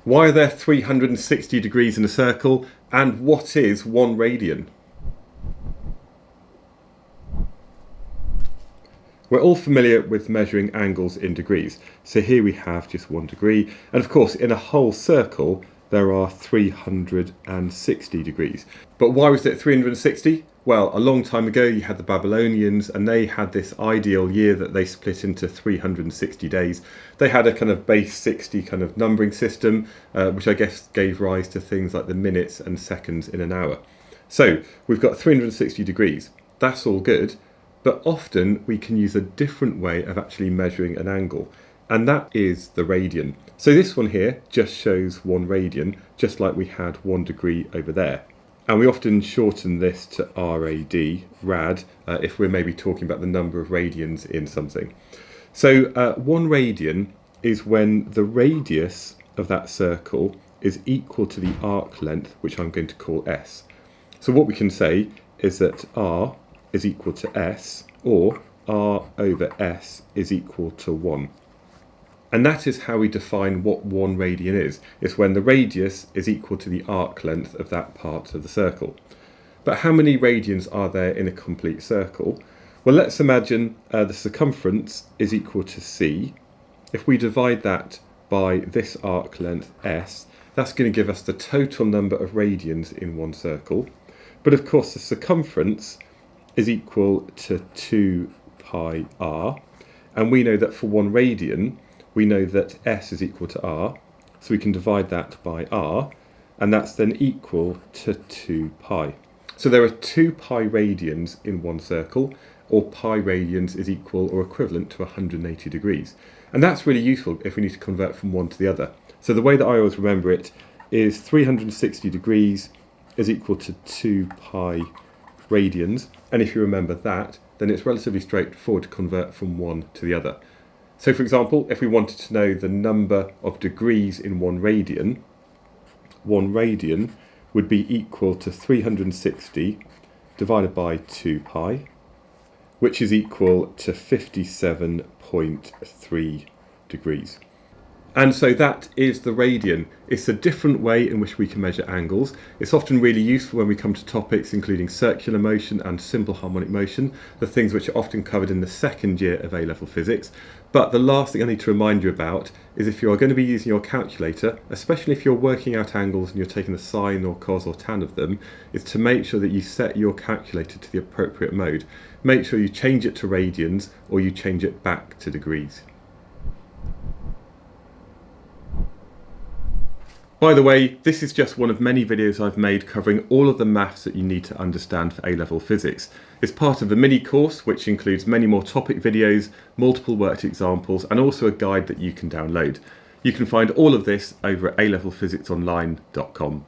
Why are there 360 degrees in a circle? And what is 1 radian? We're all familiar with measuring angles in degrees. So here we have just 1 degree. And of course, in a whole circle, there are 360 degrees. But why was it 360? Well, a long time ago, you had the Babylonians, and they had this ideal year that they split into 360 days. They had a kind of base 60 kind of numbering system, which I guess gave rise to things like the minutes and seconds in an hour. So we've got 360 degrees. That's all good. But often we can use a different way of actually measuring an angle, and that is the radian. So this one here just shows 1 radian, just like we had 1 degree over there. And we often shorten this to rad, if we're maybe talking about the number of radians in something. So 1 radian is when the radius of that circle is equal to the arc length, which I'm going to call s. So what we can say is that r is equal to s, or r over s is equal to 1. And that is how we define what 1 radian is. It's when the radius is equal to the arc length of that part of the circle. But how many radians are there in a complete circle? Well, let's imagine the circumference is equal to c. If we divide that by this arc length s, that's going to give us the total number of radians in 1 circle. But of course, the circumference is equal to 2 pi r. And we know that for 1 radian, we know that s is equal to r, so we can divide that by r, and that's then equal to 2 pi. So there are 2 pi radians in 1 circle, or pi radians is equal or equivalent to 180 degrees. And that's really useful if we need to convert from one to the other. So the way that I always remember it is 360 degrees is equal to 2 pi radians, and if you remember that, then it's relatively straightforward to convert from one to the other. So for example, if we wanted to know the number of degrees in 1 radian would be equal to 360 divided by 2 pi, which is equal to 57.3 degrees. And so that is the radian. It's a different way in which we can measure angles. It's often really useful when we come to topics including circular motion and simple harmonic motion, the things which are often covered in the 2nd year of A-level physics. But the last thing I need to remind you about is if you are going to be using your calculator, especially if you're working out angles and you're taking the sine or cos or tan of them, is to make sure that you set your calculator to the appropriate mode. Make sure you change it to radians or you change it back to degrees. By the way, this is just one of many videos I've made covering all of the maths that you need to understand for A-level physics. It's part of a mini course which includes many more topic videos, multiple worked examples, and also a guide that you can download. You can find all of this over at alevelphysicsonline.com.